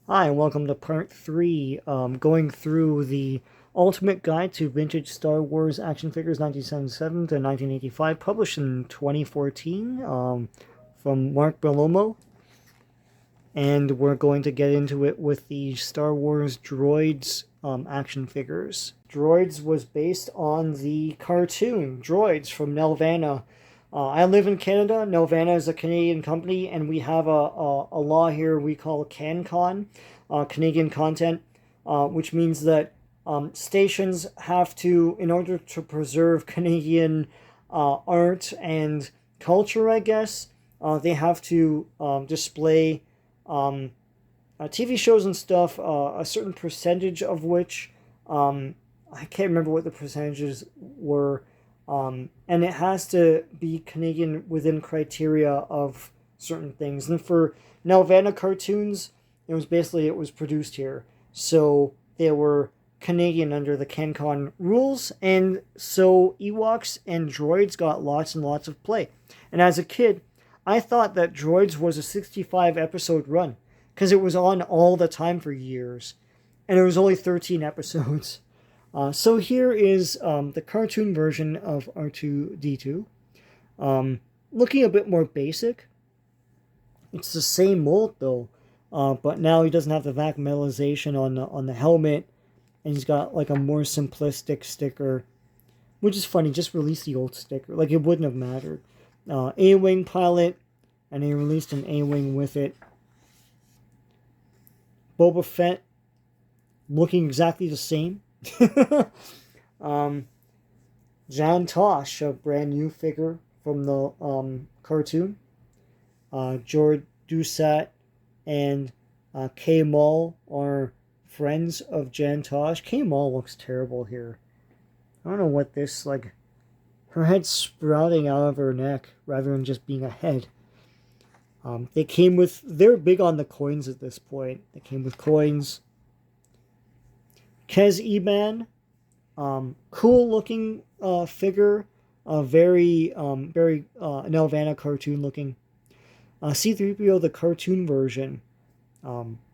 Hi, and welcome to part 3, going through the Ultimate Guide to Vintage Star Wars Action Figures 1977 to 1985, published in 2014, from Mark Bellomo. And we're going to get into it with the Star Wars Droids action figures. Droids was based on the cartoon Droids from Nelvana. I live in Canada. Nelvana is a Canadian company, and we have a law here we call CanCon, Canadian content, which means that stations have to, in order to preserve Canadian art and culture, I guess, they have to display TV shows and stuff, a certain percentage of which, I can't remember what the percentages were, and it has to be Canadian within criteria of certain things. And for Nelvana cartoons, it was produced here, so they were Canadian under the CanCon rules, and so Ewoks and Droids got lots and lots of play. And as a kid, I thought that Droids was a 65 episode run because it was on all the time for years, and it was only 13 episodes. So here is the cartoon version of R2-D2, looking a bit more basic. It's the same mold though, but now he doesn't have the vac metallization on the helmet, and he's got like a more simplistic sticker, which is funny. Just release the old sticker, like it wouldn't have mattered. A-Wing pilot, and they released an A-Wing with it. Boba Fett, looking exactly the same. Jan Tosh, a brand new figure from the cartoon. George Doucette and K. Maul are friends of Jan Tosh. K. Maul looks terrible here. I don't know what this, like, her head's sprouting out of her neck rather than just being a head. They're big on the coins at this point. They came with coins. Kez Eban, cool looking figure, very Nelvana cartoon looking. C-3PO, the cartoon version,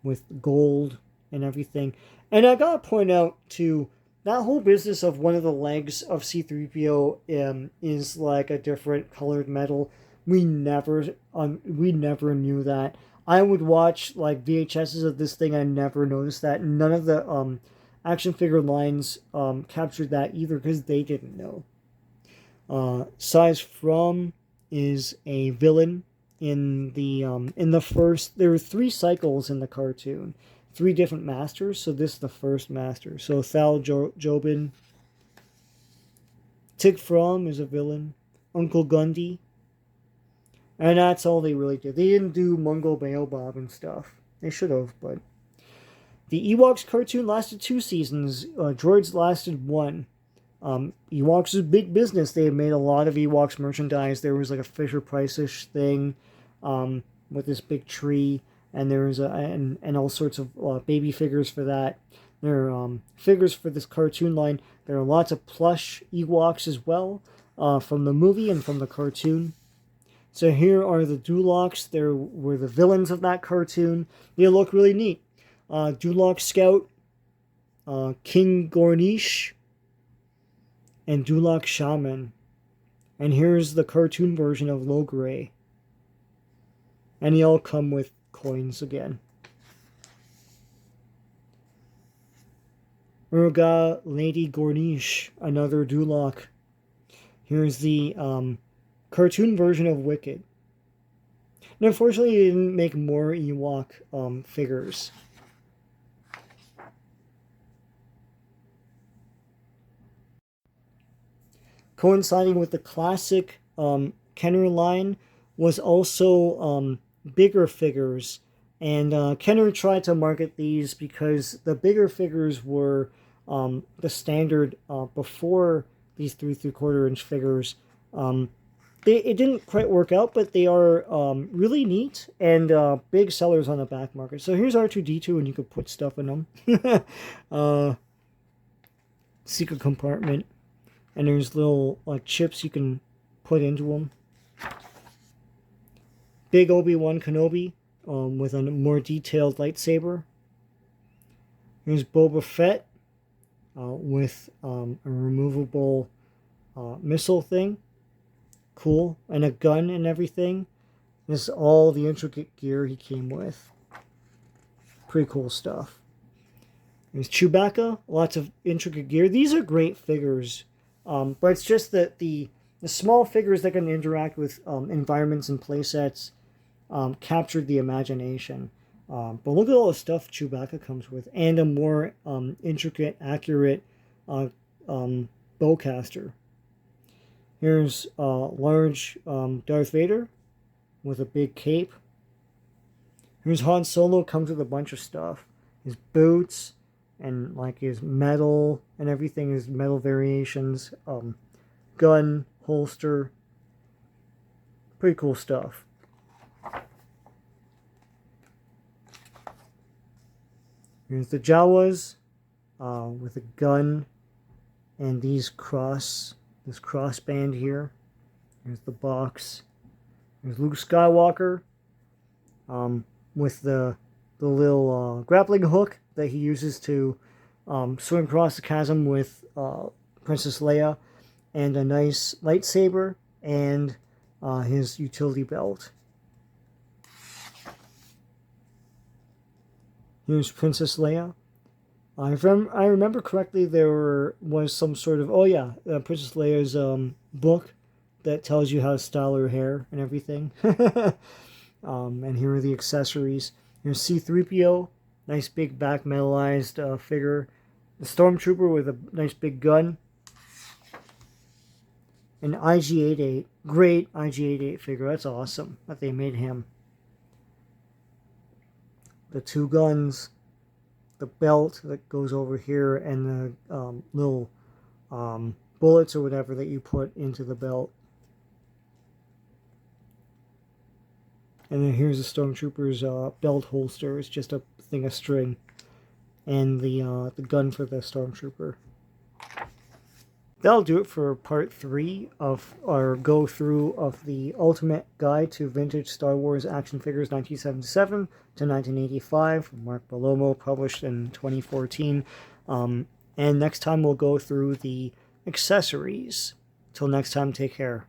with gold and everything. And I gotta point out too, that whole business of one of the legs of C-3PO is like a different colored metal. We never knew that. I would watch like VHSs of this thing. I never noticed that. None of the action figure lines captured that either because they didn't know. Size From is a villain in the first. There were 3 cycles in the cartoon, 3 different masters. So this is the first master. So Thal Jobin. Tig From is a villain. Uncle Gundy. And that's all they really did. They didn't do Mungo Baobab and stuff. They should have, but... The Ewoks cartoon lasted 2 seasons. Droids lasted 1. Ewoks is big business. They made a lot of Ewoks merchandise. There was like a Fisher-Price-ish thing with this big tree. And there was and all sorts of baby figures for that. There are figures for this cartoon line. There are lots of plush Ewoks as well from the movie and from the cartoon. So here are the Duloks. There were the villains of that cartoon. They look really neat. Dulok Scout, King Gornish, and Dulok Shaman. And here's the cartoon version of Logray. And they all come with coins again. Urga Lady Gornish, another Dulok. Here's the cartoon version of Wicked. And unfortunately, they didn't make more Ewok figures. Coinciding with the classic Kenner line was also bigger figures. And Kenner tried to market these because the bigger figures were the standard before these 3 3/4 inch figures. It didn't quite work out, but they are really neat and big sellers on the back market. So here's R2-D2, and you could put stuff in them. Secret compartment. And there's little chips you can put into them. Big Obi-Wan Kenobi with a more detailed lightsaber. Here's Boba Fett with a removable missile thing. Cool. And a gun and everything. This is all the intricate gear he came with. Pretty cool stuff. There's Chewbacca. Lots of intricate gear. These are great figures. But it's just that the small figures that can interact with environments and playsets captured the imagination. But look at all the stuff Chewbacca comes with. And a more intricate, accurate bowcaster. Here's large Darth Vader with a big cape. Here's Han Solo, comes with a bunch of stuff. His boots and like his metal and everything, his metal variations, gun, holster. Pretty cool stuff. Here's the Jawas with a gun and this crossband here. Here's the box. There's Luke Skywalker with the little grappling hook that he uses to swim across the chasm with Princess Leia, and a nice lightsaber and his utility belt. Here's Princess Leia. If I remember correctly, there was some sort of Princess Leia's book that tells you how to style her hair and everything. And here are the accessories. Here's C-3PO, nice big back metallized figure. The Stormtrooper with a nice big gun. An IG-88, great IG-88 figure. That's awesome that they made him. The two guns, the belt that goes over here, and the little bullets or whatever that you put into the belt. And then here's the Stormtrooper's belt holster. It's just a thing of string. And the gun for the Stormtrooper. That'll do it for part 3 of our go-through of the Ultimate Guide to Vintage Star Wars Action Figures 1977 to 1985 from Mark Bellomo, published in 2014. And next time we'll go through the accessories. Till next time, take care.